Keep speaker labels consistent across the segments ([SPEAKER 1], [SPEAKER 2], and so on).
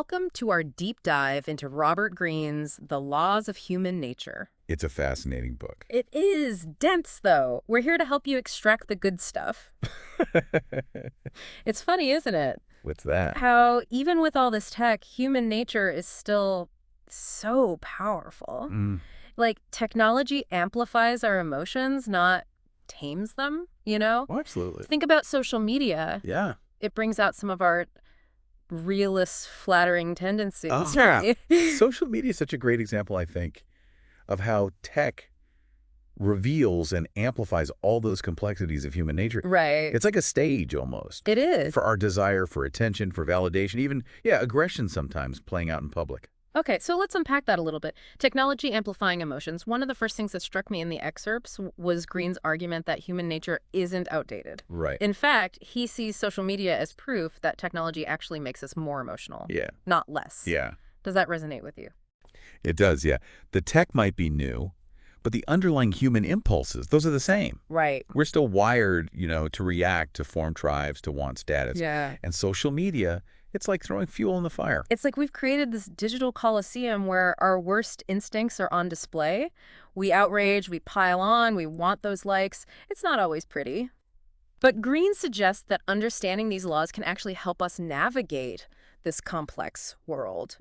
[SPEAKER 1] Welcome to our deep dive into Robert Greene's The Laws of Human Nature.
[SPEAKER 2] It's a fascinating book.
[SPEAKER 1] It is dense, though. We're here to help you extract the good stuff. It's funny, isn't it?
[SPEAKER 2] What's that?
[SPEAKER 1] How, even with all this tech, human nature is still so powerful. Like, technology amplifies our emotions, not tames them, you know?
[SPEAKER 2] Oh, absolutely.
[SPEAKER 1] Think about social media.
[SPEAKER 2] Yeah.
[SPEAKER 1] It brings out some of our realist, flattering tendencies.
[SPEAKER 2] Oh,
[SPEAKER 1] right?
[SPEAKER 2] Social media is such a great example, I think, of how tech reveals and amplifies all those complexities of human nature.
[SPEAKER 1] Right.
[SPEAKER 2] It's like a stage almost
[SPEAKER 1] It is.
[SPEAKER 2] for our desire for attention, for validation, even, aggression sometimes playing out in public.
[SPEAKER 1] Okay, so let's unpack that a little bit. Technology amplifying emotions. One of the first things that struck me in the excerpts was Greene's argument that human nature isn't outdated.
[SPEAKER 2] Right.
[SPEAKER 1] In fact, he sees social media as proof that technology actually makes us more emotional,
[SPEAKER 2] Yeah.
[SPEAKER 1] not less.
[SPEAKER 2] Yeah.
[SPEAKER 1] Does that resonate with you?
[SPEAKER 2] It does, yeah. The tech might be new, but the underlying human impulses, those are the same.
[SPEAKER 1] Right.
[SPEAKER 2] We're still wired, to react, to form tribes, to want status.
[SPEAKER 1] Yeah.
[SPEAKER 2] And social media, it's like throwing fuel in the fire.
[SPEAKER 1] It's like we've created this digital coliseum where our worst instincts are on display. We outrage, we pile on, we want those likes. It's not always pretty. But Greene suggests that understanding these laws can actually help us navigate this complex world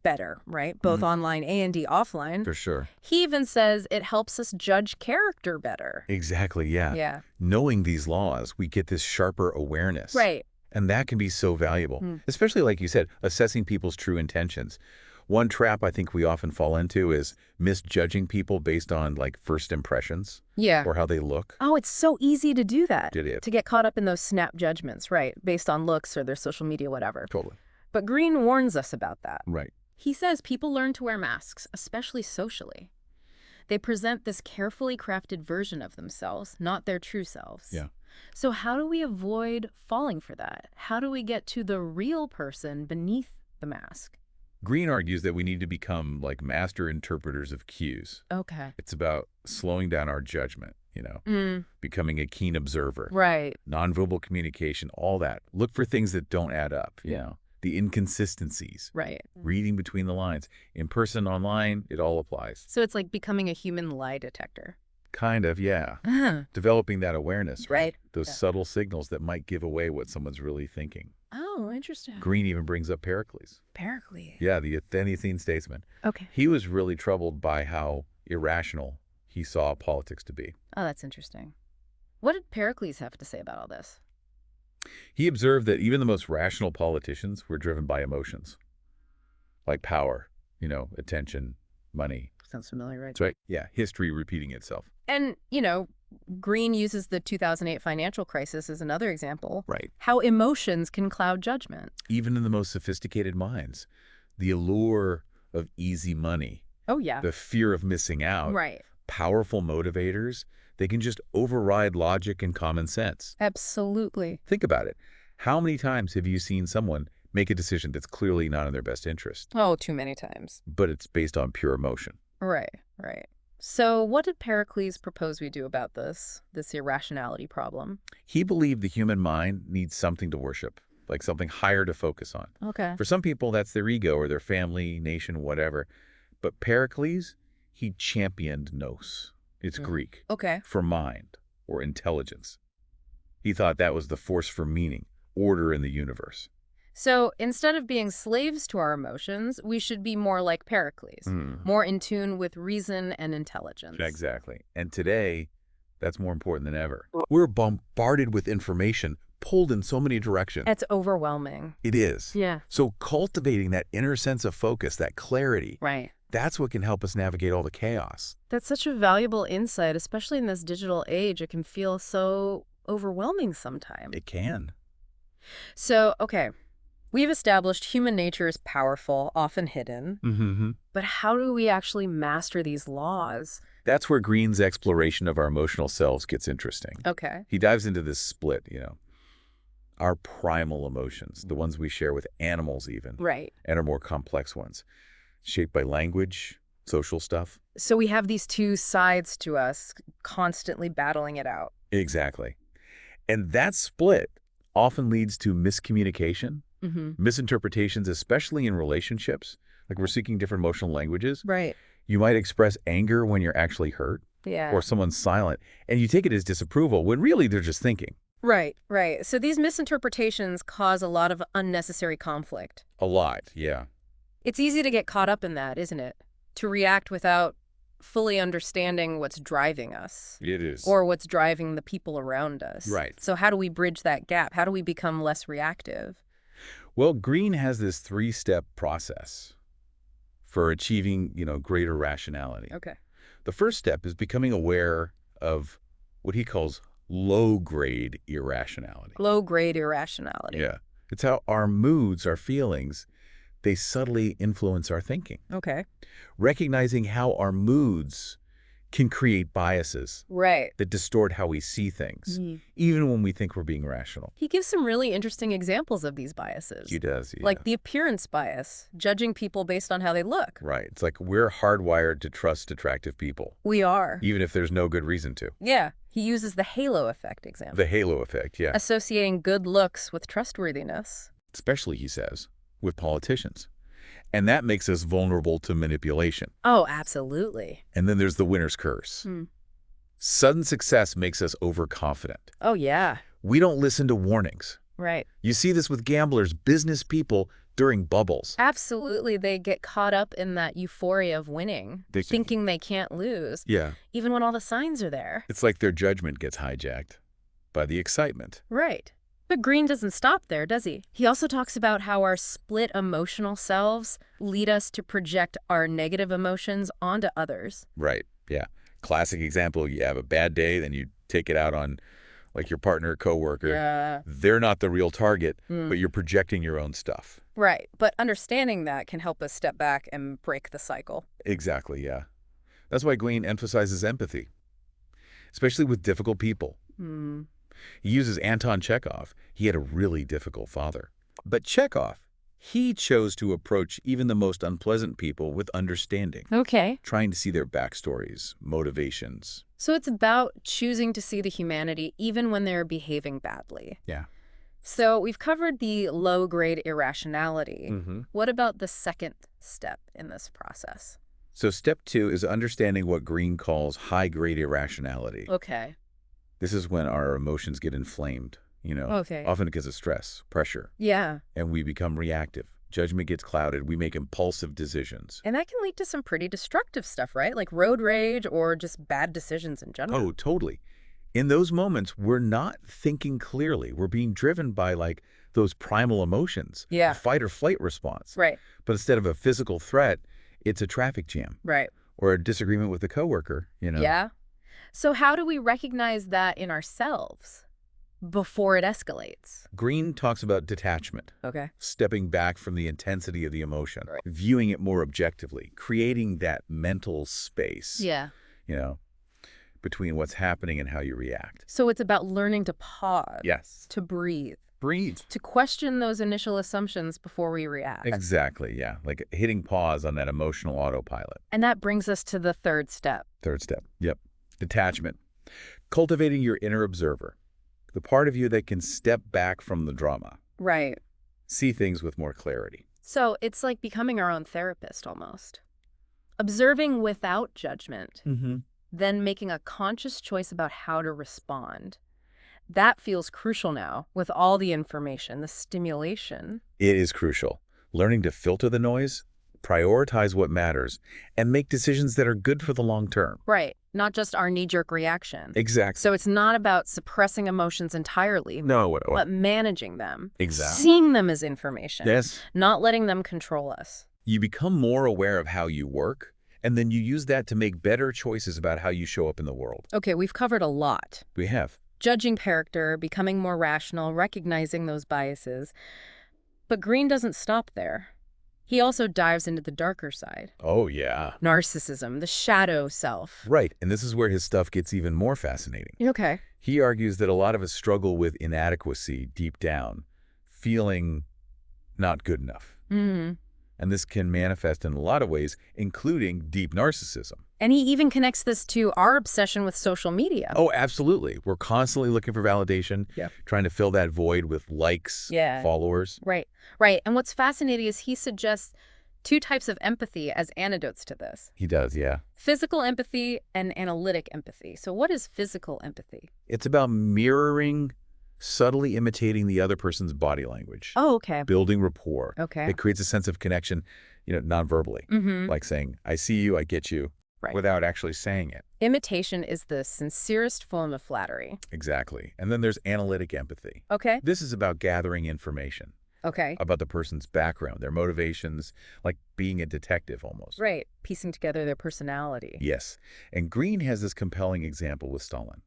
[SPEAKER 1] better, right? Both online and offline.
[SPEAKER 2] For sure.
[SPEAKER 1] He even says it helps us judge character better.
[SPEAKER 2] Exactly, yeah.
[SPEAKER 1] Yeah.
[SPEAKER 2] Knowing these laws, we get this sharper awareness.
[SPEAKER 1] Right.
[SPEAKER 2] And that can be so valuable, especially, like you said, assessing people's true intentions. One trap I think we often fall into is misjudging people based on, first impressions.
[SPEAKER 1] Yeah.
[SPEAKER 2] Or how they look.
[SPEAKER 1] Oh, it's so easy to do that.
[SPEAKER 2] It is.
[SPEAKER 1] To get caught up in those snap judgments, right? Based on looks or their social media, whatever.
[SPEAKER 2] Totally.
[SPEAKER 1] But Greene warns us about that.
[SPEAKER 2] Right.
[SPEAKER 1] He says people learn to wear masks, especially socially. They present this carefully crafted version of themselves, not their true selves.
[SPEAKER 2] Yeah.
[SPEAKER 1] So how do we avoid falling for that? How do we get to the real person beneath the mask?
[SPEAKER 2] Greene argues that we need to become master interpreters of cues.
[SPEAKER 1] Okay.
[SPEAKER 2] It's about slowing down our judgment, becoming a keen observer.
[SPEAKER 1] Right.
[SPEAKER 2] Nonverbal communication, all that. Look for things that don't add up, the inconsistencies.
[SPEAKER 1] Right.
[SPEAKER 2] Reading between the lines. In person, online, it all applies.
[SPEAKER 1] So it's like becoming a human lie detector.
[SPEAKER 2] Kind of, yeah. Developing that awareness,
[SPEAKER 1] Right.
[SPEAKER 2] Those subtle signals that might give away what someone's really thinking.
[SPEAKER 1] Oh, interesting.
[SPEAKER 2] Greene even brings up Pericles.
[SPEAKER 1] Pericles.
[SPEAKER 2] Yeah, the Athenian statesman.
[SPEAKER 1] Okay.
[SPEAKER 2] He was really troubled by how irrational he saw politics to be.
[SPEAKER 1] Oh, that's interesting. What did Pericles have to say about all this?
[SPEAKER 2] He observed that even the most rational politicians were driven by emotions, like power, attention, money.
[SPEAKER 1] Sounds familiar, right?
[SPEAKER 2] That's right. Yeah, history repeating itself.
[SPEAKER 1] And, Greene uses the 2008 financial crisis as another example.
[SPEAKER 2] Right.
[SPEAKER 1] How emotions can cloud judgment.
[SPEAKER 2] Even in the most sophisticated minds, the allure of easy money,
[SPEAKER 1] Oh, yeah.
[SPEAKER 2] the fear of missing out,
[SPEAKER 1] Right.
[SPEAKER 2] powerful motivators, they can just override logic and common sense.
[SPEAKER 1] Absolutely.
[SPEAKER 2] Think about it. How many times have you seen someone make a decision that's clearly not in their best interest,
[SPEAKER 1] Oh, too many times.
[SPEAKER 2] but it's based on pure emotion?
[SPEAKER 1] Right, right. So what did Pericles propose we do about this irrationality problem?
[SPEAKER 2] He believed the human mind needs something to worship, like something higher to focus on.
[SPEAKER 1] Okay.
[SPEAKER 2] For some people, that's their ego or their family, nation, whatever. But Pericles, he championed nous. It's Greek.
[SPEAKER 1] Okay.
[SPEAKER 2] For mind or intelligence. He thought that was the force for meaning, order in the universe.
[SPEAKER 1] So instead of being slaves to our emotions, we should be more like Pericles, more in tune with reason and intelligence.
[SPEAKER 2] Exactly. And today, that's more important than ever. We're bombarded with information, pulled in so many directions.
[SPEAKER 1] It's overwhelming.
[SPEAKER 2] It is.
[SPEAKER 1] Yeah.
[SPEAKER 2] So cultivating that inner sense of focus, that clarity,
[SPEAKER 1] Right.
[SPEAKER 2] that's what can help us navigate all the chaos.
[SPEAKER 1] That's such a valuable insight, especially in this digital age. It can feel so overwhelming sometimes.
[SPEAKER 2] It can.
[SPEAKER 1] So, okay, we've established human nature is powerful, often hidden. But how do we actually master these laws?
[SPEAKER 2] That's where Greene's exploration of our emotional selves gets interesting.
[SPEAKER 1] Okay.
[SPEAKER 2] He dives into this split, our primal emotions, the ones we share with animals even,
[SPEAKER 1] Right.
[SPEAKER 2] and our more complex ones, shaped by language, social stuff.
[SPEAKER 1] So we have these two sides to us constantly battling it out.
[SPEAKER 2] Exactly. And that split often leads to miscommunication
[SPEAKER 1] Mm-hmm.
[SPEAKER 2] Misinterpretations, especially in relationships, like we're seeking different emotional languages.
[SPEAKER 1] Right.
[SPEAKER 2] You might express anger when you're actually hurt,
[SPEAKER 1] Yeah.
[SPEAKER 2] or someone's silent, and you take it as disapproval when really they're just thinking.
[SPEAKER 1] Right, right. So these misinterpretations cause a lot of unnecessary conflict.
[SPEAKER 2] A lot, yeah.
[SPEAKER 1] It's easy to get caught up in that, isn't it? To react without fully understanding what's driving us
[SPEAKER 2] It is.
[SPEAKER 1] or what's driving the people around us.
[SPEAKER 2] Right.
[SPEAKER 1] So how do we bridge that gap? How do we become less reactive?
[SPEAKER 2] Well, Greene has this three-step process for achieving, greater rationality.
[SPEAKER 1] Okay.
[SPEAKER 2] The first step is becoming aware of what he calls low-grade irrationality.
[SPEAKER 1] Low-grade irrationality.
[SPEAKER 2] Yeah. It's how our moods, our feelings, they subtly influence our thinking.
[SPEAKER 1] Okay.
[SPEAKER 2] Recognizing how our moods can create biases
[SPEAKER 1] Right.
[SPEAKER 2] that distort how we see things,
[SPEAKER 1] Mhm.
[SPEAKER 2] even when we think we're being rational.
[SPEAKER 1] He gives some really interesting examples of these biases.
[SPEAKER 2] He does, yeah.
[SPEAKER 1] Like the appearance bias, judging people based on how they look.
[SPEAKER 2] Right. It's like we're hardwired to trust attractive people,
[SPEAKER 1] We are.
[SPEAKER 2] even if there's no good reason to.
[SPEAKER 1] Yeah. He uses the halo effect example.
[SPEAKER 2] The halo effect, yeah.
[SPEAKER 1] Associating good looks with trustworthiness.
[SPEAKER 2] Especially, he says, with politicians. And that makes us vulnerable to manipulation.
[SPEAKER 1] Oh, absolutely.
[SPEAKER 2] And then there's the winner's curse. Sudden success makes us overconfident.
[SPEAKER 1] Oh, yeah.
[SPEAKER 2] We don't listen to warnings.
[SPEAKER 1] Right.
[SPEAKER 2] You see this with gamblers, business people during bubbles.
[SPEAKER 1] Absolutely. They get caught up in that euphoria of winning, thinking they can't lose,
[SPEAKER 2] Yeah.
[SPEAKER 1] even when all the signs are there.
[SPEAKER 2] It's like their judgment gets hijacked by the excitement.
[SPEAKER 1] Right. But Greene doesn't stop there, does he? He also talks about how our split emotional selves lead us to project our negative emotions onto others.
[SPEAKER 2] Right, yeah. Classic example, you have a bad day, then you take it out on like your partner or coworker.
[SPEAKER 1] Yeah.
[SPEAKER 2] They're not the real target, but you're projecting your own stuff.
[SPEAKER 1] Right. But understanding that can help us step back and break the cycle.
[SPEAKER 2] Exactly, yeah. That's why Greene emphasizes empathy, especially with difficult people. He uses Anton Chekhov. He had a really difficult father. But Chekhov, he chose to approach even the most unpleasant people with understanding,
[SPEAKER 1] Okay.
[SPEAKER 2] trying to see their backstories, motivations.
[SPEAKER 1] So it's about choosing to see the humanity even when they're behaving badly.
[SPEAKER 2] Yeah.
[SPEAKER 1] So we've covered the low-grade irrationality. What about the second step in this process?
[SPEAKER 2] So step 2 is understanding what Greene calls high-grade irrationality.
[SPEAKER 1] Okay.
[SPEAKER 2] This is when our emotions get inflamed,
[SPEAKER 1] Okay.
[SPEAKER 2] often because of stress, pressure,
[SPEAKER 1] Yeah.
[SPEAKER 2] and we become reactive. Judgment gets clouded. We make impulsive decisions.
[SPEAKER 1] And that can lead to some pretty destructive stuff, right? Like road rage or just bad decisions in general.
[SPEAKER 2] Oh, totally. In those moments, we're not thinking clearly. We're being driven by like those primal emotions,
[SPEAKER 1] Yeah.
[SPEAKER 2] a fight or flight response.
[SPEAKER 1] Right.
[SPEAKER 2] But instead of a physical threat, it's a traffic jam
[SPEAKER 1] Right.
[SPEAKER 2] or a disagreement with a coworker,
[SPEAKER 1] Yeah. So how do we recognize that in ourselves before it escalates?
[SPEAKER 2] Greene talks about detachment,
[SPEAKER 1] Okay.
[SPEAKER 2] stepping back from the intensity of the emotion,
[SPEAKER 1] Right.
[SPEAKER 2] viewing it more objectively, creating that mental space,
[SPEAKER 1] Yeah.
[SPEAKER 2] between what's happening and how you react.
[SPEAKER 1] So it's about learning to pause.
[SPEAKER 2] Yes.
[SPEAKER 1] To breathe.
[SPEAKER 2] Breathe.
[SPEAKER 1] To question those initial assumptions before we react.
[SPEAKER 2] Exactly, yeah. Like hitting pause on that emotional autopilot.
[SPEAKER 1] And that brings us to the third step.
[SPEAKER 2] Third step. Yep. Detachment. Cultivating your inner observer, the part of you that can step back from the drama,
[SPEAKER 1] Right.
[SPEAKER 2] see things with more clarity.
[SPEAKER 1] So it's like becoming our own therapist almost. Observing without judgment, then making a conscious choice about how to respond. That feels crucial now with all the information, the stimulation.
[SPEAKER 2] It is crucial. Learning to filter the noise, prioritize what matters, and make decisions that are good for the long term.
[SPEAKER 1] Right. Not just our knee-jerk reaction.
[SPEAKER 2] Exactly.
[SPEAKER 1] So it's not about suppressing emotions entirely,
[SPEAKER 2] No.
[SPEAKER 1] but managing them.
[SPEAKER 2] Exactly.
[SPEAKER 1] Seeing them as information.
[SPEAKER 2] Yes.
[SPEAKER 1] Not letting them control us.
[SPEAKER 2] You become more aware of how you work, and then you use that to make better choices about how you show up in the world.
[SPEAKER 1] Okay, we've covered a lot.
[SPEAKER 2] We have.
[SPEAKER 1] Judging character, becoming more rational, recognizing those biases. But Greene doesn't stop there. He also dives into the darker side.
[SPEAKER 2] Oh, yeah.
[SPEAKER 1] Narcissism, the shadow self.
[SPEAKER 2] Right, and this is where his stuff gets even more fascinating.
[SPEAKER 1] Okay.
[SPEAKER 2] He argues that a lot of us struggle with inadequacy deep down, feeling not good enough. And this can manifest in a lot of ways, including deep narcissism.
[SPEAKER 1] And he even connects this to our obsession with social media.
[SPEAKER 2] Oh, absolutely. We're constantly looking for validation, trying to fill that void with likes,
[SPEAKER 1] Yeah.
[SPEAKER 2] followers.
[SPEAKER 1] Right, right. And what's fascinating is he suggests two types of empathy as antidotes to this.
[SPEAKER 2] He does, yeah.
[SPEAKER 1] Physical empathy and analytic empathy. So what is physical empathy?
[SPEAKER 2] It's about mirroring, subtly imitating the other person's body language.
[SPEAKER 1] Oh, okay.
[SPEAKER 2] Building rapport.
[SPEAKER 1] Okay.
[SPEAKER 2] It creates a sense of connection, non-verbally. Like saying, I see you, I get you,
[SPEAKER 1] Right.
[SPEAKER 2] without actually saying it.
[SPEAKER 1] Imitation is the sincerest form of flattery.
[SPEAKER 2] Exactly. And then there's analytic empathy.
[SPEAKER 1] Okay.
[SPEAKER 2] This is about gathering information
[SPEAKER 1] Okay.
[SPEAKER 2] about the person's background, their motivations, like being a detective almost.
[SPEAKER 1] Right. Piecing together their personality.
[SPEAKER 2] Yes. And Greene has this compelling example with Stalin.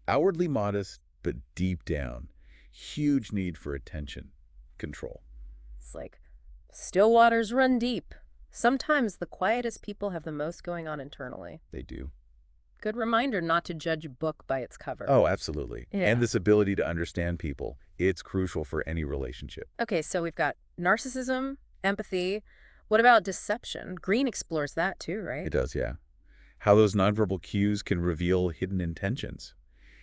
[SPEAKER 2] Outwardly modest, but deep down, huge need for attention, control.
[SPEAKER 1] It's like, still waters run deep. Sometimes the quietest people have the most going on internally.
[SPEAKER 2] They do.
[SPEAKER 1] Good reminder not to judge a book by its cover.
[SPEAKER 2] Oh, absolutely.
[SPEAKER 1] Yeah.
[SPEAKER 2] And this ability to understand people, it's crucial for any relationship.
[SPEAKER 1] Okay, so we've got narcissism, empathy. What about deception? Greene explores that too, right?
[SPEAKER 2] It does, yeah. How those nonverbal cues can reveal hidden intentions,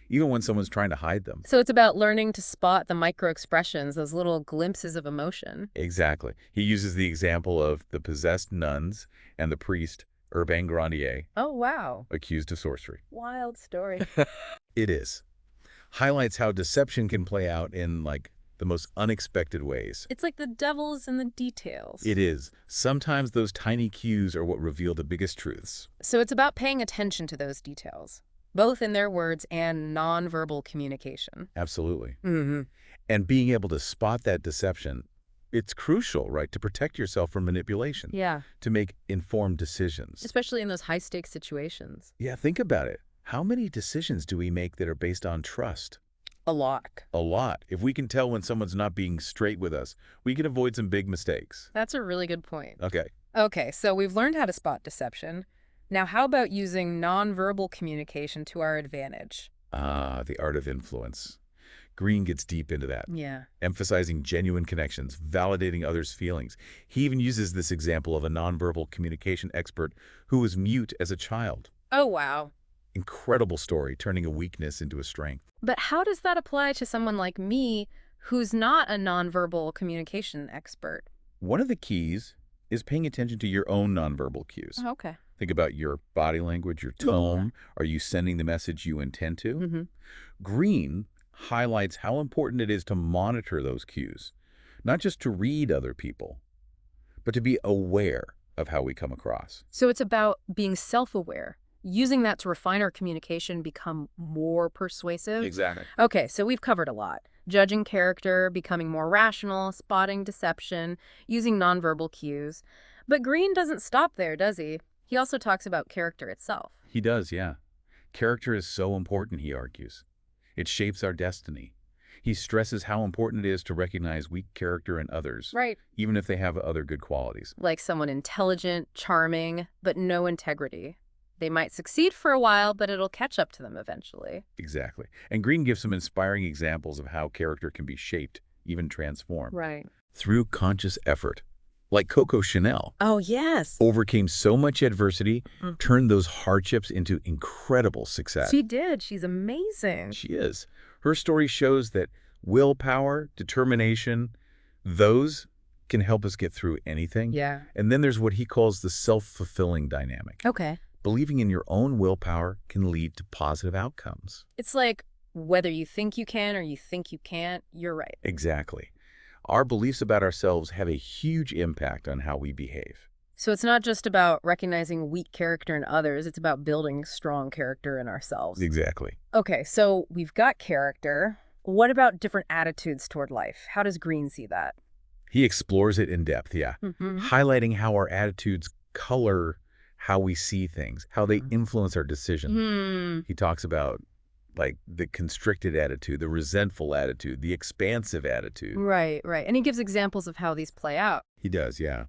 [SPEAKER 2] even when someone's trying to hide them.
[SPEAKER 1] So it's about learning to spot the micro-expressions, those little glimpses of emotion.
[SPEAKER 2] Exactly. He uses the example of the possessed nuns and the priest, Urbain Grandier,
[SPEAKER 1] Oh, wow.
[SPEAKER 2] accused of sorcery.
[SPEAKER 1] Wild story.
[SPEAKER 2] It is. Highlights how deception can play out in, the most unexpected ways.
[SPEAKER 1] It's like the devil's in the details.
[SPEAKER 2] It is. Sometimes those tiny cues are what reveal the biggest truths.
[SPEAKER 1] So it's about paying attention to those details, both in their words and nonverbal communication.
[SPEAKER 2] Absolutely.
[SPEAKER 1] Mm-hmm.
[SPEAKER 2] And being able to spot that deception, it's crucial, right, to protect yourself from manipulation.
[SPEAKER 1] Yeah,
[SPEAKER 2] To make informed decisions.
[SPEAKER 1] especially in those high-stakes situations.
[SPEAKER 2] Yeah, think about it. How many decisions do we make that are based on trust?
[SPEAKER 1] A lot.
[SPEAKER 2] A lot. If we can tell when someone's not being straight with us, we can avoid some big mistakes.
[SPEAKER 1] That's a really good point.
[SPEAKER 2] Okay.
[SPEAKER 1] Okay, so we've learned how to spot deception. Now, how about using nonverbal communication to our advantage?
[SPEAKER 2] The art of influence. Greene gets deep into that,
[SPEAKER 1] Yeah.
[SPEAKER 2] emphasizing genuine connections, validating others' feelings. He even uses this example of a nonverbal communication expert who was mute as a child.
[SPEAKER 1] Oh, wow.
[SPEAKER 2] Incredible story, turning a weakness into a strength.
[SPEAKER 1] But how does that apply to someone like me who's not a nonverbal communication expert?
[SPEAKER 2] One of the keys is paying attention to your own nonverbal cues.
[SPEAKER 1] Okay.
[SPEAKER 2] Think about your body language, your tone. Are you sending the message you intend to?
[SPEAKER 1] Mm-hmm.
[SPEAKER 2] Greene highlights how important it is to monitor those cues, not just to read other people, but to be aware of how we come across.
[SPEAKER 1] So it's about being self-aware, using that to refine our communication, become more persuasive.
[SPEAKER 2] Exactly.
[SPEAKER 1] Okay, so we've covered a lot. Judging character, becoming more rational, spotting deception, using nonverbal cues. But Greene doesn't stop there, does he? He also talks about character itself.
[SPEAKER 2] He does, yeah. Character is so important, he argues. It shapes our destiny. He stresses how important it is to recognize weak character in others,
[SPEAKER 1] Right.
[SPEAKER 2] even if they have other good qualities.
[SPEAKER 1] Like someone intelligent, charming, but no integrity. They might succeed for a while, but it'll catch up to them eventually.
[SPEAKER 2] Exactly. And Greene gives some inspiring examples of how character can be shaped, even transformed,
[SPEAKER 1] Right.
[SPEAKER 2] through conscious effort. Like Coco Chanel
[SPEAKER 1] Oh, yes.
[SPEAKER 2] overcame so much adversity, turned those hardships into incredible success.
[SPEAKER 1] She did. She's amazing.
[SPEAKER 2] She is. Her story shows that willpower, determination, those can help us get through anything.
[SPEAKER 1] Yeah.
[SPEAKER 2] And then there's what he calls the self-fulfilling dynamic.
[SPEAKER 1] Okay.
[SPEAKER 2] Believing in your own willpower can lead to positive outcomes.
[SPEAKER 1] It's like whether you think you can or you think you can't, you're right.
[SPEAKER 2] Exactly. Our beliefs about ourselves have a huge impact on how we behave.
[SPEAKER 1] So it's not just about recognizing weak character in others, it's about building strong character in ourselves.
[SPEAKER 2] Exactly.
[SPEAKER 1] Okay, so we've got character. What about different attitudes toward life? How does Greene see that?
[SPEAKER 2] He explores it in depth, yeah, highlighting how our attitudes color how we see things, how they influence our decision. He talks about the constricted attitude, the resentful attitude, the expansive attitude.
[SPEAKER 1] Right, right. And he gives examples of how these play out.
[SPEAKER 2] He does, yeah.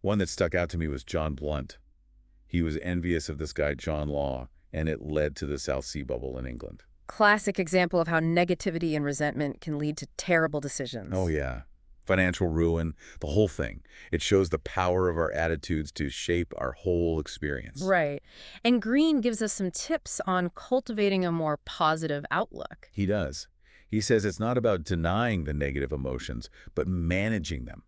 [SPEAKER 2] One that stuck out to me was John Blunt. He was envious of this guy, John Law, and it led to the South Sea Bubble in England.
[SPEAKER 1] Classic example of how negativity and resentment can lead to terrible decisions.
[SPEAKER 2] Oh, yeah. financial ruin, the whole thing. It shows the power of our attitudes to shape our whole experience.
[SPEAKER 1] Right. And Greene gives us some tips on cultivating a more positive outlook.
[SPEAKER 2] He does. He says it's not about denying the negative emotions, but managing them,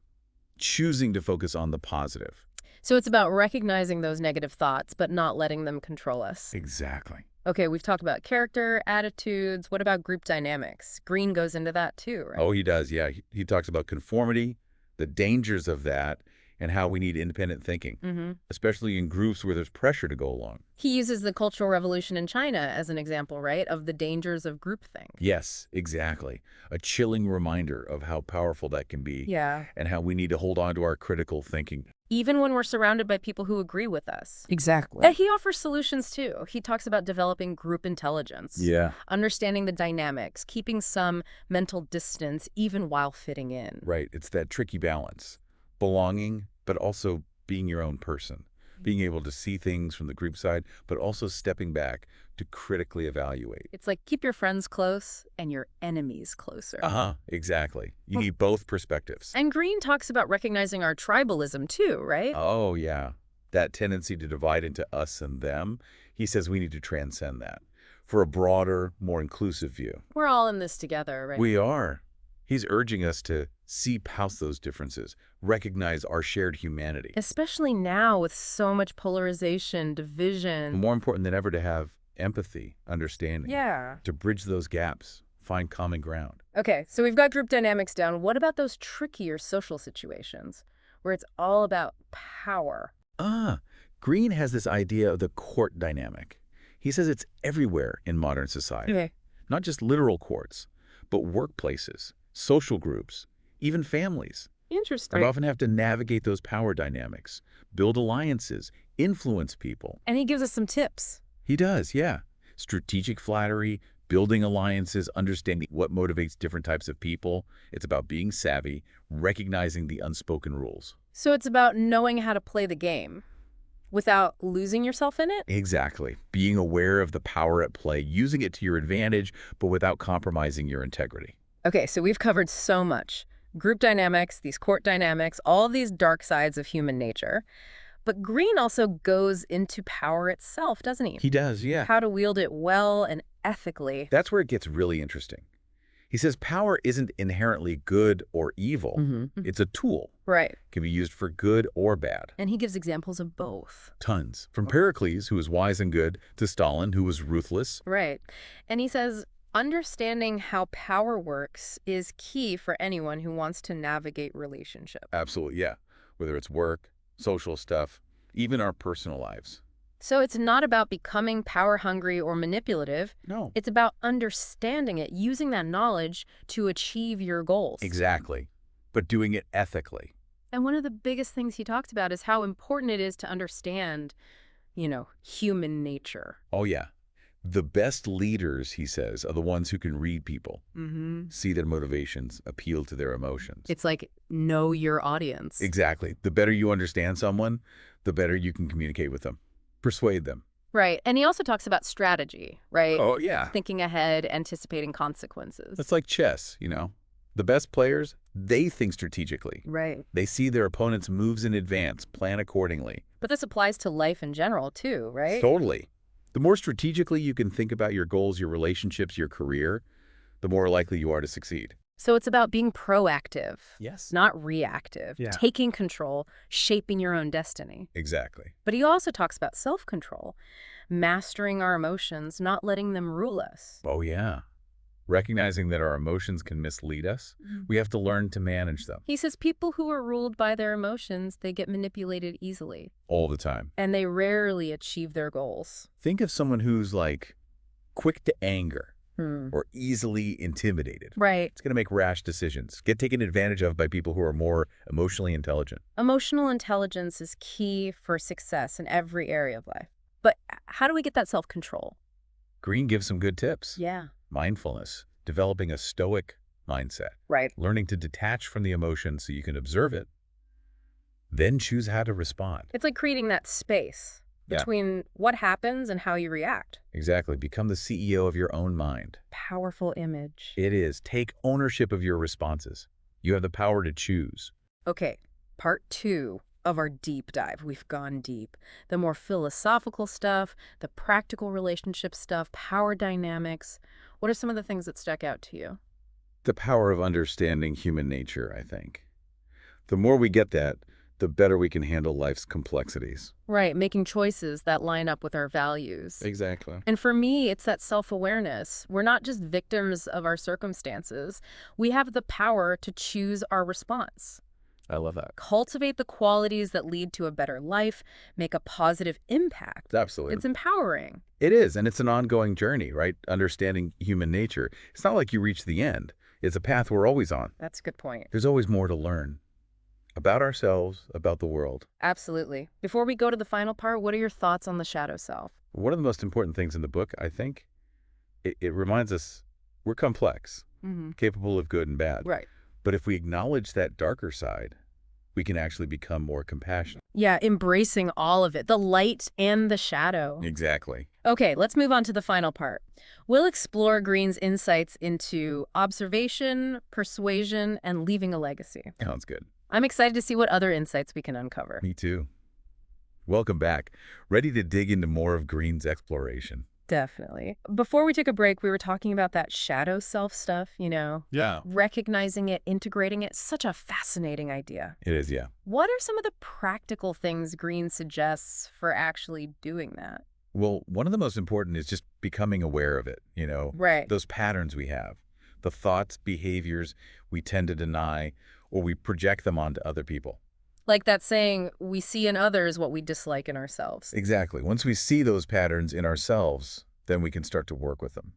[SPEAKER 2] choosing to focus on the positive.
[SPEAKER 1] So it's about recognizing those negative thoughts, but not letting them control us.
[SPEAKER 2] Exactly.
[SPEAKER 1] Okay, we've talked about character, attitudes. What about group dynamics? Greene goes into that too, right?
[SPEAKER 2] Oh, he does, yeah. He talks about conformity, the dangers of that, and how we need independent thinking, especially in groups where there's pressure to go along.
[SPEAKER 1] He uses the Cultural Revolution in China as an example, right, of the dangers of groupthink.
[SPEAKER 2] Yes, exactly. A chilling reminder of how powerful that can be
[SPEAKER 1] Yeah.
[SPEAKER 2] and how we need to hold on to our critical thinking.
[SPEAKER 1] Even when we're surrounded by people who agree with us.
[SPEAKER 2] Exactly.
[SPEAKER 1] He offers solutions too. He talks about developing group intelligence,
[SPEAKER 2] Yeah.
[SPEAKER 1] understanding the dynamics, keeping some mental distance even while fitting in.
[SPEAKER 2] Right. It's that tricky balance. Belonging, but also being your own person. Being able to see things from the group side, but also stepping back to critically evaluate.
[SPEAKER 1] It's like keep your friends close and your enemies closer.
[SPEAKER 2] Exactly. You need both perspectives.
[SPEAKER 1] And Greene talks about recognizing our tribalism too, right?
[SPEAKER 2] Oh, yeah. That tendency to divide into us and them, he says we need to transcend that for a broader, more inclusive view.
[SPEAKER 1] We're all in this together, right?
[SPEAKER 2] We are. He's urging us to see past those differences, recognize our shared humanity.
[SPEAKER 1] Especially now with so much polarization, division.
[SPEAKER 2] More important than ever to have empathy, understanding,
[SPEAKER 1] Yeah.
[SPEAKER 2] to bridge those gaps, find common ground.
[SPEAKER 1] Okay, so we've got group dynamics down. What about those trickier social situations where it's all about power?
[SPEAKER 2] Greene has this idea of the court dynamic. He says it's everywhere in modern society.
[SPEAKER 1] Okay.
[SPEAKER 2] Not just literal courts, but workplaces, social groups, even families.
[SPEAKER 1] Interesting.
[SPEAKER 2] We often have to navigate those power dynamics, build alliances, influence people.
[SPEAKER 1] And he gives us some tips.
[SPEAKER 2] He does, yeah. Strategic flattery, building alliances, understanding what motivates different types of people. It's about being savvy, recognizing the unspoken rules.
[SPEAKER 1] So it's about knowing how to play the game without losing yourself in it?
[SPEAKER 2] Exactly. Being aware of the power at play, using it to your advantage, but without compromising your integrity.
[SPEAKER 1] Okay, so we've covered so much. Group dynamics, these court dynamics, all these dark sides of human nature. But Greene also goes into power itself, doesn't he?
[SPEAKER 2] He does, yeah.
[SPEAKER 1] How to wield it well and ethically.
[SPEAKER 2] That's where it gets really interesting. He says power isn't inherently good or evil. It's a tool.
[SPEAKER 1] Right.
[SPEAKER 2] It can be used for good or bad.
[SPEAKER 1] And he gives examples of both.
[SPEAKER 2] Tons. From Pericles, who was wise and good, to Stalin, who was ruthless.
[SPEAKER 1] Right. And he says, understanding how power works is key for anyone who wants to navigate relationships.
[SPEAKER 2] Absolutely, yeah. Whether it's work, social stuff, even our personal lives.
[SPEAKER 1] So it's not about becoming power-hungry or manipulative.
[SPEAKER 2] No.
[SPEAKER 1] It's about understanding it, using that knowledge to achieve your goals.
[SPEAKER 2] Exactly. But doing it ethically.
[SPEAKER 1] And one of the biggest things he talked about is how important it is to understand, human nature.
[SPEAKER 2] Oh, yeah. The best leaders, he says, are the ones who can read people, see their motivations, appeal to their emotions.
[SPEAKER 1] It's like know your audience.
[SPEAKER 2] Exactly. The better you understand someone, the better you can communicate with them, persuade them.
[SPEAKER 1] Right. And he also talks about strategy, right?
[SPEAKER 2] Oh, yeah.
[SPEAKER 1] Thinking ahead, anticipating consequences.
[SPEAKER 2] It's like chess, The best players, they think strategically.
[SPEAKER 1] Right.
[SPEAKER 2] They see their opponent's moves in advance, plan accordingly.
[SPEAKER 1] But this applies to life in general, too, right?
[SPEAKER 2] Totally. The more strategically you can think about your goals, your relationships, your career, the more likely you are to succeed.
[SPEAKER 1] So it's about being proactive.
[SPEAKER 2] Yes.
[SPEAKER 1] Not reactive.
[SPEAKER 2] Yeah.
[SPEAKER 1] Taking control, shaping your own destiny.
[SPEAKER 2] Exactly.
[SPEAKER 1] But he also talks about self-control, mastering our emotions, not letting them rule us.
[SPEAKER 2] Oh, yeah. Recognizing that our emotions can mislead us, we have to learn to manage them.
[SPEAKER 1] He says people who are ruled by their emotions, they get manipulated easily.
[SPEAKER 2] All the time.
[SPEAKER 1] And they rarely achieve their goals.
[SPEAKER 2] Think of someone who's quick to anger or easily intimidated.
[SPEAKER 1] Right.
[SPEAKER 2] It's going to make rash decisions, get taken advantage of by people who are more emotionally intelligent.
[SPEAKER 1] Emotional intelligence is key for success in every area of life. But how do we get that self-control?
[SPEAKER 2] Greene gives some good tips.
[SPEAKER 1] Yeah.
[SPEAKER 2] Mindfulness, developing a stoic mindset,
[SPEAKER 1] Right.
[SPEAKER 2] learning to detach from the emotion so you can observe it, then choose how to respond.
[SPEAKER 1] It's like creating that space
[SPEAKER 2] Yeah.
[SPEAKER 1] between what happens and how you react.
[SPEAKER 2] Exactly. Become the CEO of your own mind.
[SPEAKER 1] Powerful image.
[SPEAKER 2] It is. Take ownership of your responses. You have the power to choose.
[SPEAKER 1] Okay, part 2 of our deep dive. We've gone deep. The more philosophical stuff, the practical relationship stuff, power dynamics. What are some of the things that stuck out to you?
[SPEAKER 2] The power of understanding human nature, I think. The more we get that, the better we can handle life's complexities.
[SPEAKER 1] Right, making choices that line up with our values.
[SPEAKER 2] Exactly.
[SPEAKER 1] And for me, it's that self-awareness. We're not just victims of our circumstances. We have the power to choose our response.
[SPEAKER 2] I love that.
[SPEAKER 1] Cultivate the qualities that lead to a better life, make a positive impact.
[SPEAKER 2] Absolutely.
[SPEAKER 1] It's empowering.
[SPEAKER 2] It is, and it's an ongoing journey, right? Understanding human nature. It's not like you reach the end. It's a path we're always on.
[SPEAKER 1] That's a good point.
[SPEAKER 2] There's always more to learn about ourselves, about the world.
[SPEAKER 1] Absolutely. Before we go to the final part, what are your thoughts on the shadow self?
[SPEAKER 2] One of the most important things in the book, I think, it reminds us we're complex, capable of good and bad.
[SPEAKER 1] Right.
[SPEAKER 2] But if we acknowledge that darker side, we can actually become more compassionate.
[SPEAKER 1] Yeah, embracing all of it, the light and the shadow.
[SPEAKER 2] Exactly.
[SPEAKER 1] Okay, let's move on to the final part. We'll explore Greene's insights into observation, persuasion, and leaving a legacy.
[SPEAKER 2] Sounds good.
[SPEAKER 1] I'm excited to see what other insights we can uncover.
[SPEAKER 2] Me too. Welcome back. Ready to dig into more of Greene's exploration.
[SPEAKER 1] Definitely. Before we took a break, we were talking about that shadow self stuff,
[SPEAKER 2] Yeah.
[SPEAKER 1] recognizing it, integrating it. Such a fascinating idea.
[SPEAKER 2] It is, yeah.
[SPEAKER 1] What are some of the practical things Greene suggests for actually doing that?
[SPEAKER 2] Well, one of the most important is just becoming aware of it,
[SPEAKER 1] Right.
[SPEAKER 2] those patterns we have, the thoughts, behaviors we tend to deny, or we project them onto other people.
[SPEAKER 1] Like that saying, we see in others what we dislike in ourselves.
[SPEAKER 2] Exactly. Once we see those patterns in ourselves, then we can start to work with them,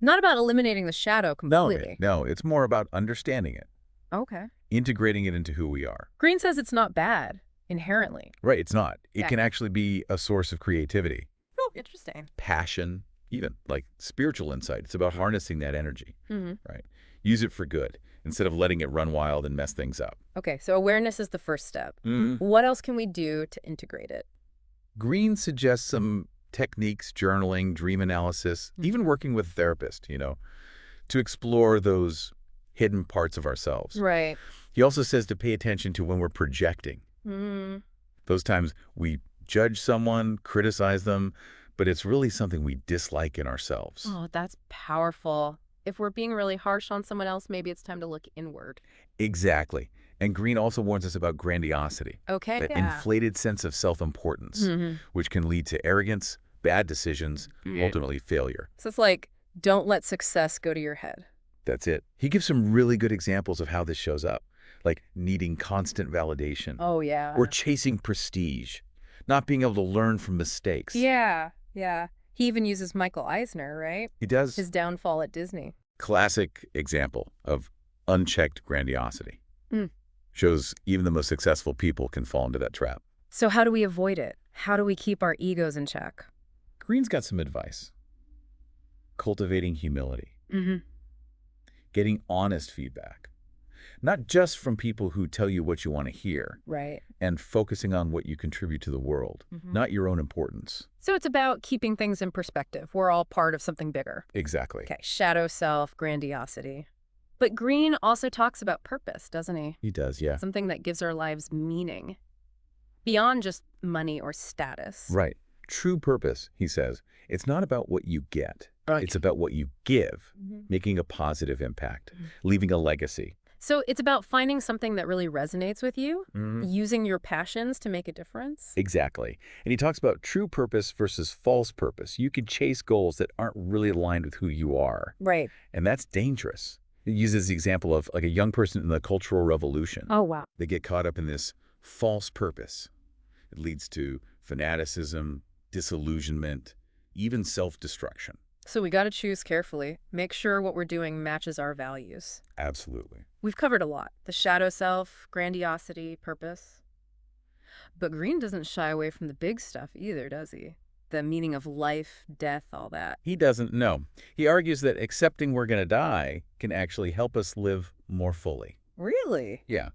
[SPEAKER 1] Not about eliminating the shadow
[SPEAKER 2] No,
[SPEAKER 1] completely.
[SPEAKER 2] no, it's more about understanding it,
[SPEAKER 1] Okay.
[SPEAKER 2] integrating it into who we are.
[SPEAKER 1] Greene says it's not bad, inherently.
[SPEAKER 2] Right, it's not. It
[SPEAKER 1] Okay.
[SPEAKER 2] can actually be a source of creativity,
[SPEAKER 1] Oh, interesting.
[SPEAKER 2] passion, even like spiritual insight. It's about harnessing that energy,
[SPEAKER 1] Mm-hmm.
[SPEAKER 2] right? Use it for good instead of letting it run wild and mess things up.
[SPEAKER 1] Okay, so awareness is the first step.
[SPEAKER 2] Mm.
[SPEAKER 1] What else can we do to integrate it?
[SPEAKER 2] Greene suggests some techniques, journaling, dream analysis, even working with a therapist, to explore those hidden parts of ourselves.
[SPEAKER 1] Right.
[SPEAKER 2] He also says to pay attention to when we're projecting.
[SPEAKER 1] Mm.
[SPEAKER 2] Those times we judge someone, criticize them, but it's really something we dislike in ourselves.
[SPEAKER 1] Oh, that's powerful. If we're being really harsh on someone else, maybe it's time to look inward.
[SPEAKER 2] Exactly. And Greene also warns us about grandiosity,
[SPEAKER 1] Okay.
[SPEAKER 2] that
[SPEAKER 1] Yeah.
[SPEAKER 2] inflated sense of self-importance,
[SPEAKER 1] Mhm.
[SPEAKER 2] which can lead to arrogance, bad decisions, ultimately failure.
[SPEAKER 1] So it's like, don't let success go to your head.
[SPEAKER 2] That's it. He gives some really good examples of how this shows up, like needing constant validation
[SPEAKER 1] Oh, yeah.
[SPEAKER 2] or chasing prestige, not being able to learn from mistakes.
[SPEAKER 1] Yeah. He even uses Michael Eisner, right?
[SPEAKER 2] He does.
[SPEAKER 1] His downfall at Disney.
[SPEAKER 2] Classic example of unchecked grandiosity.
[SPEAKER 1] Mm.
[SPEAKER 2] Shows even the most successful people can fall into that trap.
[SPEAKER 1] So how do we avoid it? How do we keep our egos in check?
[SPEAKER 2] Greene's got some advice. Cultivating humility.
[SPEAKER 1] Mm-hmm.
[SPEAKER 2] Getting honest feedback. Not just from people who tell you what you want to hear,
[SPEAKER 1] Right.
[SPEAKER 2] and focusing on what you contribute to the world, not your own importance.
[SPEAKER 1] So it's about keeping things in perspective. We're all part of something bigger.
[SPEAKER 2] Exactly.
[SPEAKER 1] Okay, shadow self, grandiosity. But Greene also talks about purpose, doesn't he?
[SPEAKER 2] He does, yeah.
[SPEAKER 1] Something that gives our lives meaning. Beyond just money or status.
[SPEAKER 2] Right. True purpose, he says, it's not about what you get.
[SPEAKER 1] Right.
[SPEAKER 2] It's about what you give, making a positive impact, leaving a legacy.
[SPEAKER 1] So it's about finding something that really resonates with you, using your passions to make a difference.
[SPEAKER 2] Exactly. And he talks about true purpose versus false purpose. You can chase goals that aren't really aligned with who you are.
[SPEAKER 1] Right.
[SPEAKER 2] And that's dangerous. He uses the example of like a young person in the Cultural Revolution.
[SPEAKER 1] Oh, wow.
[SPEAKER 2] They get caught up in this false purpose. It leads to fanaticism, disillusionment, even self-destruction.
[SPEAKER 1] So we got to choose carefully. Make sure what we're doing matches our values.
[SPEAKER 2] Absolutely.
[SPEAKER 1] We've covered a lot. The shadow self, grandiosity, purpose. But Greene doesn't shy away from the big stuff either, does he? The meaning of life, death, all that.
[SPEAKER 2] He doesn't know. He argues that accepting we're going to die can actually help us live more fully.
[SPEAKER 1] Really?
[SPEAKER 2] Yeah.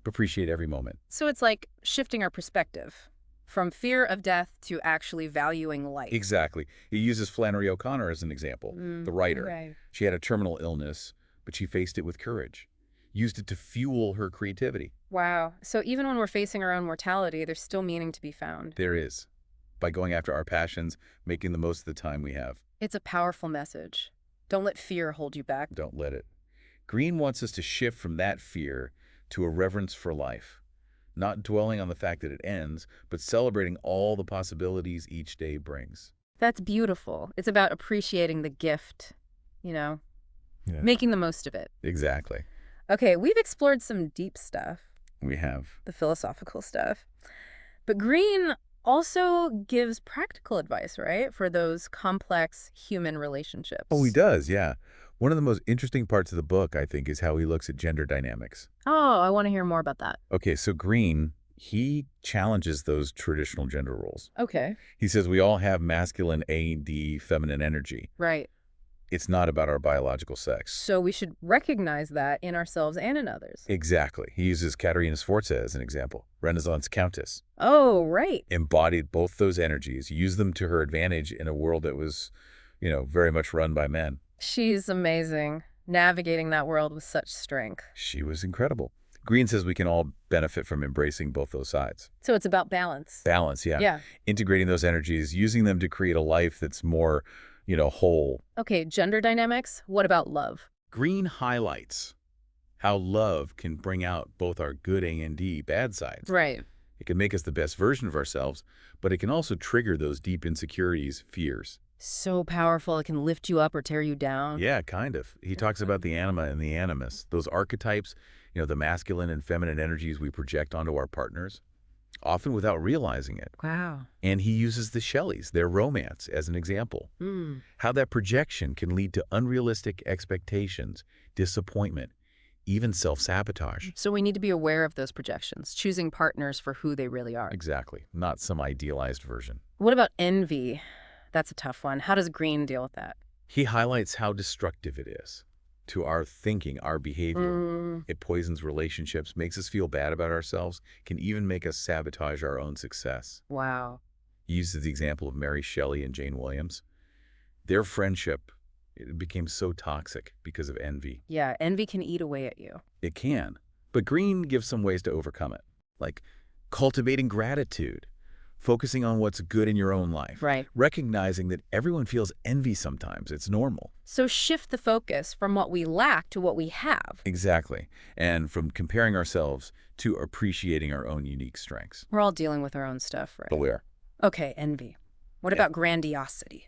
[SPEAKER 2] Appreciate every moment.
[SPEAKER 1] So it's like shifting our perspective from fear of death to actually valuing life.
[SPEAKER 2] Exactly. He uses Flannery O'Connor as an example, the writer.
[SPEAKER 1] Right.
[SPEAKER 2] She had a terminal illness, but she faced it with courage. used it to fuel her creativity.
[SPEAKER 1] Wow. So even when we're facing our own mortality, there's still meaning to be found.
[SPEAKER 2] There is. By going after our passions, making the most of the time we have.
[SPEAKER 1] It's a powerful message. Don't let fear hold you back.
[SPEAKER 2] Don't let it. Greene wants us to shift from that fear to a reverence for life, not dwelling on the fact that it ends, but celebrating all the possibilities each day brings.
[SPEAKER 1] That's beautiful. It's about appreciating the gift,
[SPEAKER 2] Yeah.
[SPEAKER 1] making the most of it.
[SPEAKER 2] Exactly.
[SPEAKER 1] Okay, we've explored some deep stuff,
[SPEAKER 2] We have.
[SPEAKER 1] the philosophical stuff. But Greene also gives practical advice, right, for those complex human relationships.
[SPEAKER 2] Oh, he does, yeah. One of the most interesting parts of the book, I think, is how he looks at gender dynamics.
[SPEAKER 1] Oh, I want to hear more about that.
[SPEAKER 2] Okay, so Greene, he challenges those traditional gender roles.
[SPEAKER 1] Okay.
[SPEAKER 2] He says we all have masculine A&D, feminine energy.
[SPEAKER 1] Right.
[SPEAKER 2] It's not about our biological sex.
[SPEAKER 1] So we should recognize that in ourselves and in others.
[SPEAKER 2] Exactly. He uses Caterina Sforza as an example, Renaissance countess.
[SPEAKER 1] Oh, right.
[SPEAKER 2] Embodied both those energies, used them to her advantage in a world that was, very much run by men.
[SPEAKER 1] She's amazing, navigating that world with such strength.
[SPEAKER 2] She was incredible. Greene says we can all benefit from embracing both those sides.
[SPEAKER 1] So it's about balance.
[SPEAKER 2] Balance, yeah.
[SPEAKER 1] Yeah.
[SPEAKER 2] Integrating those energies, using them to create a life that's more, whole.
[SPEAKER 1] Okay, gender dynamics. What about love?
[SPEAKER 2] Greene highlights how love can bring out both our good A&D, bad sides.
[SPEAKER 1] Right.
[SPEAKER 2] It can make us the best version of ourselves, but it can also trigger those deep insecurities, fears.
[SPEAKER 1] So powerful, it can lift you up or tear you down.
[SPEAKER 2] Yeah, kind of. He talks about the anima and the animus, those archetypes, the masculine and feminine energies we project onto our partners, often without realizing it.
[SPEAKER 1] Wow.
[SPEAKER 2] And he uses the Shelleys, their romance, as an example. How that projection can lead to unrealistic expectations, disappointment, even self-sabotage.
[SPEAKER 1] So we need to be aware of those projections, choosing partners for who they really are.
[SPEAKER 2] Exactly. Not some idealized version.
[SPEAKER 1] What about envy? That's a tough one. How does Greene deal with that?
[SPEAKER 2] He highlights how destructive it is to our thinking, our behavior. It poisons relationships, makes us feel bad about ourselves, can even make us sabotage our own success.
[SPEAKER 1] Wow.
[SPEAKER 2] He uses the example of Mary Shelley and Jane Williams. Their friendship became so toxic because of envy.
[SPEAKER 1] Yeah, envy can eat away at you.
[SPEAKER 2] It can. But Greene gives some ways to overcome it, like cultivating gratitude, focusing on what's good in your own life.
[SPEAKER 1] Right.
[SPEAKER 2] Recognizing that everyone feels envy sometimes. It's normal.
[SPEAKER 1] So shift the focus from what we lack to what we have.
[SPEAKER 2] Exactly. And from comparing ourselves to appreciating our own unique strengths.
[SPEAKER 1] We're all dealing with our own stuff, right?
[SPEAKER 2] But we are.
[SPEAKER 1] Okay, envy. What about grandiosity?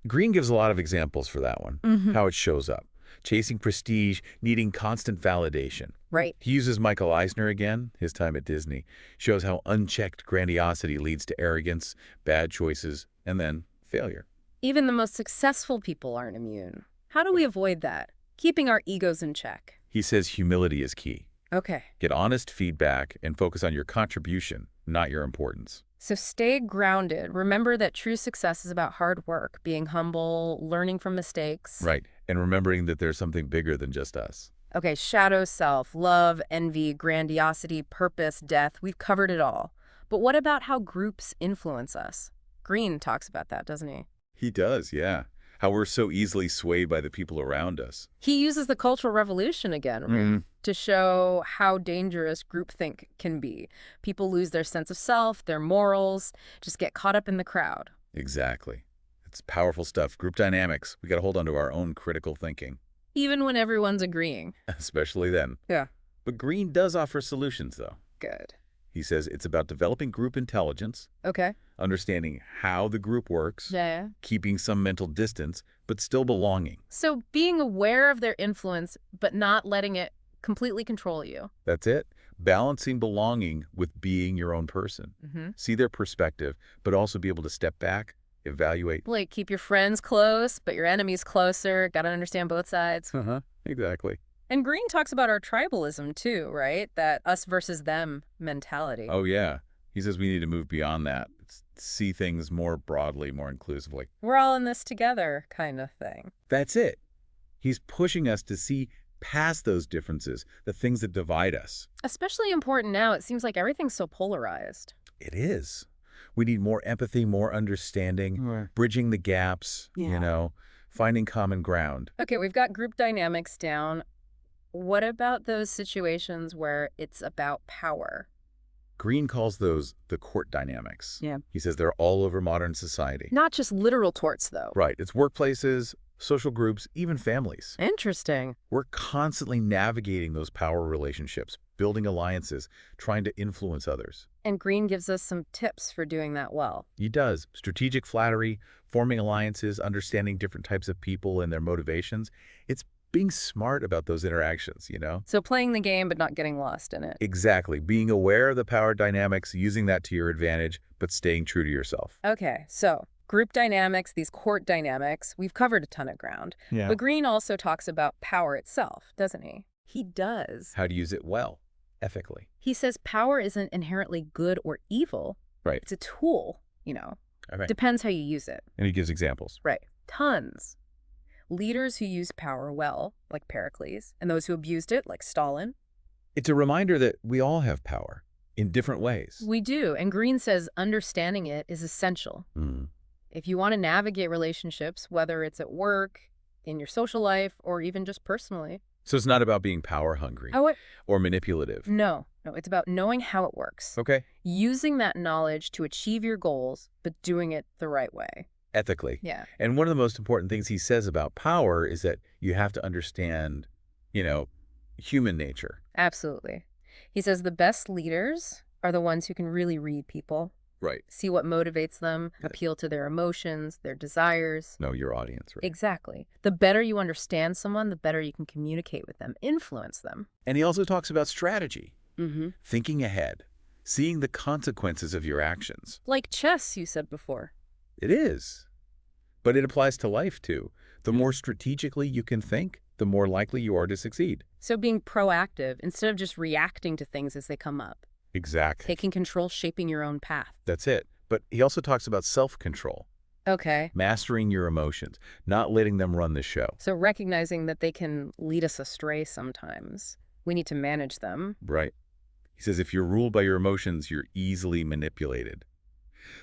[SPEAKER 2] Greene gives a lot of examples for that one, how it shows up. Chasing prestige, needing constant validation.
[SPEAKER 1] Right.
[SPEAKER 2] He uses Michael Eisner again, his time at Disney, shows how unchecked grandiosity leads to arrogance, bad choices, and then failure.
[SPEAKER 1] Even the most successful people aren't immune. How do we avoid that? Keeping our egos in check.
[SPEAKER 2] He says humility is key.
[SPEAKER 1] Okay.
[SPEAKER 2] Get honest feedback and focus on your contribution, not your importance.
[SPEAKER 1] So stay grounded. Remember that true success is about hard work, being humble, learning from mistakes.
[SPEAKER 2] Right. And remembering that there's something bigger than just us.
[SPEAKER 1] Okay, shadow self, love, envy, grandiosity, purpose, death. We've covered it all. But what about how groups influence us? Greene talks about that, doesn't he?
[SPEAKER 2] He does, yeah. How we're so easily swayed by the people around us.
[SPEAKER 1] He uses the Cultural Revolution again to show how dangerous groupthink can be. People lose their sense of self, their morals, just get caught up in the crowd.
[SPEAKER 2] Exactly. It's powerful stuff. Group dynamics. We got to hold on to our own critical thinking.
[SPEAKER 1] Even when everyone's agreeing.
[SPEAKER 2] Especially then.
[SPEAKER 1] Yeah.
[SPEAKER 2] But Greene does offer solutions, though.
[SPEAKER 1] Good.
[SPEAKER 2] He says it's about developing group intelligence,
[SPEAKER 1] Okay.
[SPEAKER 2] understanding how the group works,
[SPEAKER 1] Yeah.
[SPEAKER 2] keeping some mental distance, but still belonging.
[SPEAKER 1] So being aware of their influence, but not letting it completely control you.
[SPEAKER 2] That's it. Balancing belonging with being your own person. See their perspective, but also be able to step back, evaluate.
[SPEAKER 1] Like keep your friends close, but your enemies closer. Got to understand both sides.
[SPEAKER 2] Exactly.
[SPEAKER 1] And Greene talks about our tribalism too, right? That us versus them mentality.
[SPEAKER 2] Oh, yeah. He says we need to move beyond that. See things more broadly, more inclusively.
[SPEAKER 1] We're all in this together kind of thing.
[SPEAKER 2] That's it. He's pushing us to see past those differences, the things that divide us.
[SPEAKER 1] Especially important now. It seems like everything's so polarized.
[SPEAKER 2] It is. We need more empathy, more understanding, bridging the gaps, finding common ground.
[SPEAKER 1] Okay, we've got group dynamics down. What about those situations where it's about power?
[SPEAKER 2] Greene calls those the court dynamics.
[SPEAKER 1] Yeah.
[SPEAKER 2] He says they're all over modern society.
[SPEAKER 1] Not just literal torts, though.
[SPEAKER 2] Right. It's workplaces, social groups, even families.
[SPEAKER 1] Interesting.
[SPEAKER 2] We're constantly navigating those power relationships, building alliances, trying to influence others.
[SPEAKER 1] And Greene gives us some tips for doing that well.
[SPEAKER 2] He does. Strategic flattery, forming alliances, understanding different types of people and their motivations. It's being smart about those interactions, you know?
[SPEAKER 1] So playing the game but not getting lost in it.
[SPEAKER 2] Exactly. Being aware of the power dynamics, using that to your advantage, but staying true to yourself.
[SPEAKER 1] Okay, so group dynamics, these court dynamics, we've covered a ton of ground.
[SPEAKER 2] Yeah.
[SPEAKER 1] But Greene also talks about power itself, doesn't he? He does.
[SPEAKER 2] How to use it well, ethically.
[SPEAKER 1] He says power isn't inherently good or evil.
[SPEAKER 2] Right.
[SPEAKER 1] It's a tool, you know.
[SPEAKER 2] Okay.
[SPEAKER 1] Depends how you use it.
[SPEAKER 2] And he gives examples.
[SPEAKER 1] Right. Tons. Leaders who use power well, like Pericles, and those who abused it, like Stalin.
[SPEAKER 2] It's a reminder that we all have power in different ways.
[SPEAKER 1] We do, and Greene says understanding it is essential. If you want to navigate relationships, whether it's at work, in your social life, or even just personally.
[SPEAKER 2] So it's not about being power hungry or manipulative.
[SPEAKER 1] No, it's about knowing how it works.
[SPEAKER 2] Okay.
[SPEAKER 1] Using that knowledge to achieve your goals, but doing it the right way.
[SPEAKER 2] Ethically.
[SPEAKER 1] Yeah.
[SPEAKER 2] And one of the most important things he says about power is that you have to understand, human nature.
[SPEAKER 1] Absolutely. He says the best leaders are the ones who can really read people,
[SPEAKER 2] Right.
[SPEAKER 1] see what motivates them, appeal to their emotions, their desires.
[SPEAKER 2] Know your audience, right?
[SPEAKER 1] Exactly. The better you understand someone, the better you can communicate with them, influence them.
[SPEAKER 2] And he also talks about strategy,
[SPEAKER 1] Mm-hmm.
[SPEAKER 2] thinking ahead, seeing the consequences of your actions.
[SPEAKER 1] Like chess, you said before.
[SPEAKER 2] It is. But it applies to life, too. The more strategically you can think, the more likely you are to succeed.
[SPEAKER 1] So being proactive instead of just reacting to things as they come up.
[SPEAKER 2] Exactly.
[SPEAKER 1] Taking control, shaping your own path.
[SPEAKER 2] That's it. But he also talks about self-control,
[SPEAKER 1] Okay.
[SPEAKER 2] mastering your emotions, not letting them run the show.
[SPEAKER 1] So recognizing that they can lead us astray sometimes. We need to manage them.
[SPEAKER 2] Right. He says if you're ruled by your emotions, you're easily manipulated.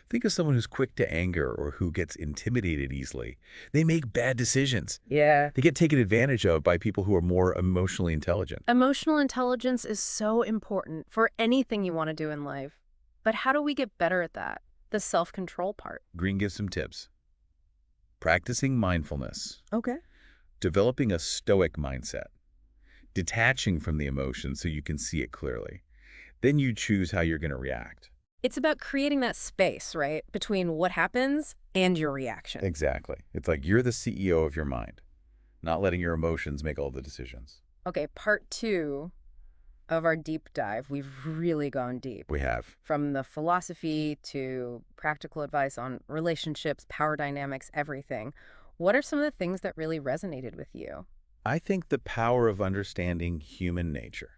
[SPEAKER 2] Think of someone who's quick to anger or who gets intimidated easily. They make bad decisions.
[SPEAKER 1] Yeah.
[SPEAKER 2] They get taken advantage of by people who are more emotionally intelligent.
[SPEAKER 1] Emotional intelligence is so important for anything you want to do in life. But how do we get better at that? The self-control part.
[SPEAKER 2] Greene gives some tips. Practicing mindfulness.
[SPEAKER 1] Okay.
[SPEAKER 2] Developing a stoic mindset. Detaching from the emotion so you can see it clearly. Then you choose how you're going to react.
[SPEAKER 1] It's about creating that space, right, between what happens and your reaction.
[SPEAKER 2] Exactly. It's like you're the CEO of your mind, not letting your emotions make all the decisions.
[SPEAKER 1] Okay, part 2 of our deep dive. We've really gone deep.
[SPEAKER 2] We have.
[SPEAKER 1] From the philosophy to practical advice on relationships, power dynamics, everything. What are some of the things that really resonated with you?
[SPEAKER 2] I think the power of understanding human nature.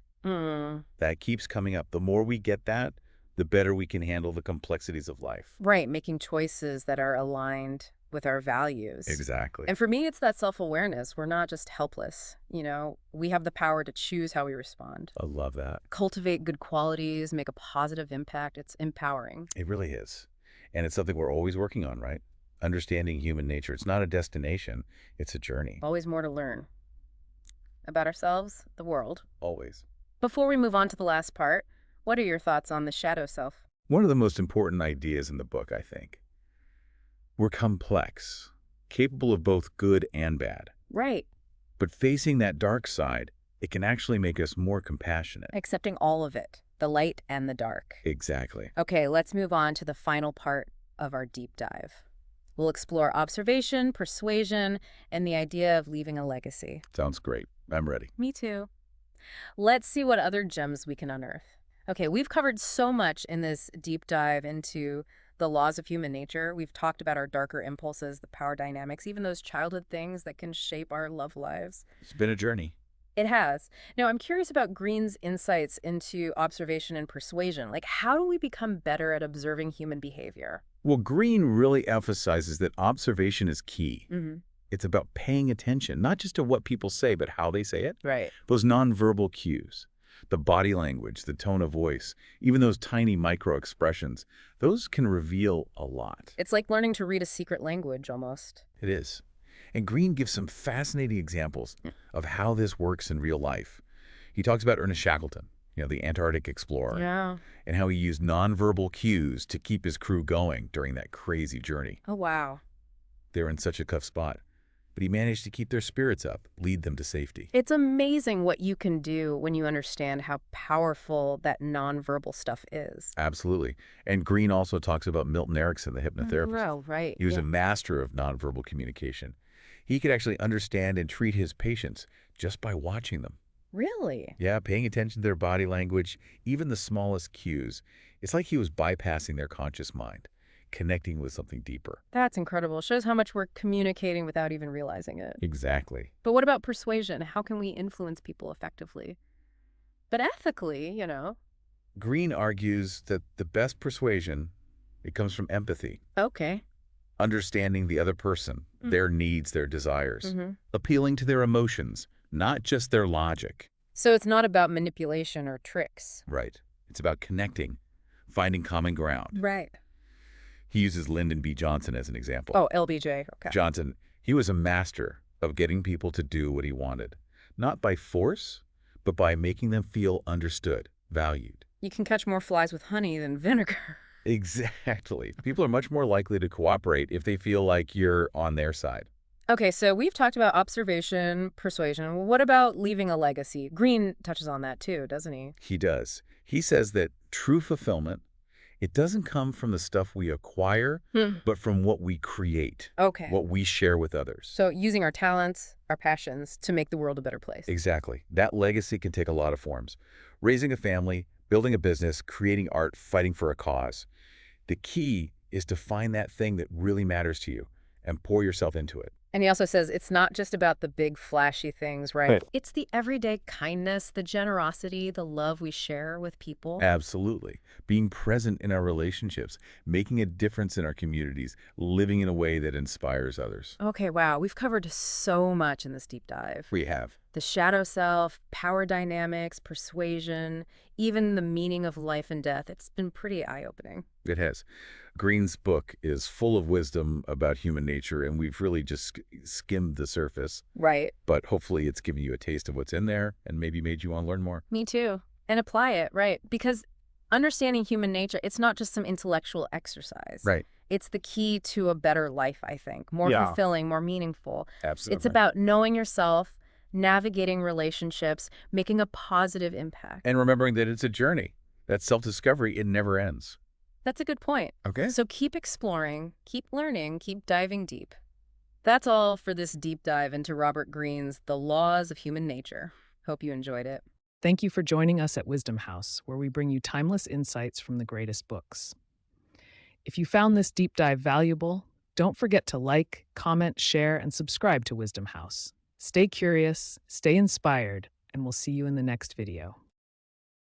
[SPEAKER 2] That keeps coming up. The more we get that, the better we can handle the complexities of life.
[SPEAKER 1] Right, making choices that are aligned with our values.
[SPEAKER 2] Exactly.
[SPEAKER 1] And for me, it's that self-awareness. We're not just helpless. We have the power to choose how we respond.
[SPEAKER 2] I love that.
[SPEAKER 1] Cultivate good qualities, make a positive impact. It's empowering.
[SPEAKER 2] It really is. And it's something we're always working on, right? Understanding human nature. It's not a destination. It's a journey.
[SPEAKER 1] Always more to learn about ourselves, the world.
[SPEAKER 2] Always.
[SPEAKER 1] Before we move on to the last part, what are your thoughts on the shadow self?
[SPEAKER 2] One of the most important ideas in the book, I think. We're complex, capable of both good and bad.
[SPEAKER 1] Right.
[SPEAKER 2] But facing that dark side, it can actually make us more compassionate.
[SPEAKER 1] Accepting all of it, the light and the dark.
[SPEAKER 2] Exactly.
[SPEAKER 1] Okay, let's move on to the final part of our deep dive. We'll explore observation, persuasion, and the idea of leaving a legacy.
[SPEAKER 2] Sounds great. I'm ready.
[SPEAKER 1] Me too. Let's see what other gems we can unearth. Okay, we've covered so much in this deep dive into the laws of human nature. We've talked about our darker impulses, the power dynamics, even those childhood things that can shape our love lives.
[SPEAKER 2] It's been a journey.
[SPEAKER 1] It has. Now, I'm curious about Greene's insights into observation and persuasion. Like, how do we become better at observing human behavior?
[SPEAKER 2] Well, Greene really emphasizes that observation is key.
[SPEAKER 1] Mm-hmm.
[SPEAKER 2] It's about paying attention, not just to what people say, but how they say it.
[SPEAKER 1] Right.
[SPEAKER 2] Those nonverbal cues, the body language, the tone of voice, even those tiny micro expressions, those can reveal a lot.
[SPEAKER 1] It's like learning to read a secret language, almost.
[SPEAKER 2] It is. And Greene gives some fascinating examples of how this works in real life. He talks about Ernest Shackleton, the Antarctic explorer,
[SPEAKER 1] Yeah.
[SPEAKER 2] and how he used nonverbal cues to keep his crew going during that crazy journey.
[SPEAKER 1] Oh, wow.
[SPEAKER 2] They were in such a tough spot, but he managed to keep their spirits up, lead them to safety.
[SPEAKER 1] It's amazing what you can do when you understand how powerful that nonverbal stuff is.
[SPEAKER 2] Absolutely. And Greene also talks about Milton Erickson, the hypnotherapist.
[SPEAKER 1] Oh, right.
[SPEAKER 2] He was
[SPEAKER 1] Yeah.
[SPEAKER 2] a master of nonverbal communication. He could actually understand and treat his patients just by watching them.
[SPEAKER 1] Really?
[SPEAKER 2] Yeah, paying attention to their body language, even the smallest cues. It's like he was bypassing their conscious mind, connecting with something deeper.
[SPEAKER 1] That's incredible. Shows how much we're communicating without even realizing it.
[SPEAKER 2] Exactly.
[SPEAKER 1] But what about persuasion? How can we influence people effectively? But ethically.
[SPEAKER 2] Greene argues that the best persuasion, it comes from empathy,
[SPEAKER 1] Okay.
[SPEAKER 2] understanding the other person, their needs, their desires,
[SPEAKER 1] Mm-hmm.
[SPEAKER 2] appealing to their emotions, not just their logic.
[SPEAKER 1] So it's not about manipulation or tricks.
[SPEAKER 2] Right. It's about connecting, finding common ground.
[SPEAKER 1] Right.
[SPEAKER 2] He uses Lyndon B. Johnson as an example.
[SPEAKER 1] Oh, LBJ. Okay.
[SPEAKER 2] Johnson, he was a master of getting people to do what he wanted, not by force, but by making them feel understood, valued.
[SPEAKER 1] You can catch more flies with honey than vinegar.
[SPEAKER 2] Exactly. People are much more likely to cooperate if they feel like you're on their side.
[SPEAKER 1] Okay, so we've talked about observation, persuasion. What about leaving a legacy? Greene touches on that too, doesn't he?
[SPEAKER 2] He does. He says that true fulfillment, it doesn't come from the stuff we acquire, but from what we create,
[SPEAKER 1] Okay.
[SPEAKER 2] what we share with others.
[SPEAKER 1] So using our talents, our passions to make the world a better place.
[SPEAKER 2] Exactly. That legacy can take a lot of forms. Raising a family, building a business, creating art, fighting for a cause. The key is to find that thing that really matters to you and pour yourself into it.
[SPEAKER 1] And he also says it's not just about the big flashy things, right?
[SPEAKER 2] Right.
[SPEAKER 1] It's the everyday kindness, the generosity, the love we share with people.
[SPEAKER 2] Absolutely. Being present in our relationships, making a difference in our communities, living in a way that inspires others.
[SPEAKER 1] Okay, wow. We've covered so much in this deep dive.
[SPEAKER 2] We have.
[SPEAKER 1] The shadow self, power dynamics, persuasion, even the meaning of life and death. It's been pretty eye-opening.
[SPEAKER 2] It has. Greene's book is full of wisdom about human nature, and we've really just skimmed the surface.
[SPEAKER 1] Right.
[SPEAKER 2] But hopefully it's given you a taste of what's in there and maybe made you want to learn more.
[SPEAKER 1] Me too. And apply it, right? Because understanding human nature, it's not just some intellectual exercise.
[SPEAKER 2] Right.
[SPEAKER 1] It's the key to a better life, I think. More fulfilling, more meaningful.
[SPEAKER 2] Absolutely.
[SPEAKER 1] It's about knowing yourself, navigating relationships, making a positive impact.
[SPEAKER 2] And remembering that it's a journey. That self-discovery, it never ends.
[SPEAKER 1] That's a good point.
[SPEAKER 2] Okay.
[SPEAKER 1] So keep exploring, keep learning, keep diving deep. That's all for this deep dive into Robert Greene's The Laws of Human Nature. Hope you enjoyed it.
[SPEAKER 3] Thank you for joining us at Wisdom House, where we bring you timeless insights from the greatest books. If you found this deep dive valuable, don't forget to like, comment, share, and subscribe to Wisdom House. Stay curious, stay inspired, and we'll see you in the next video.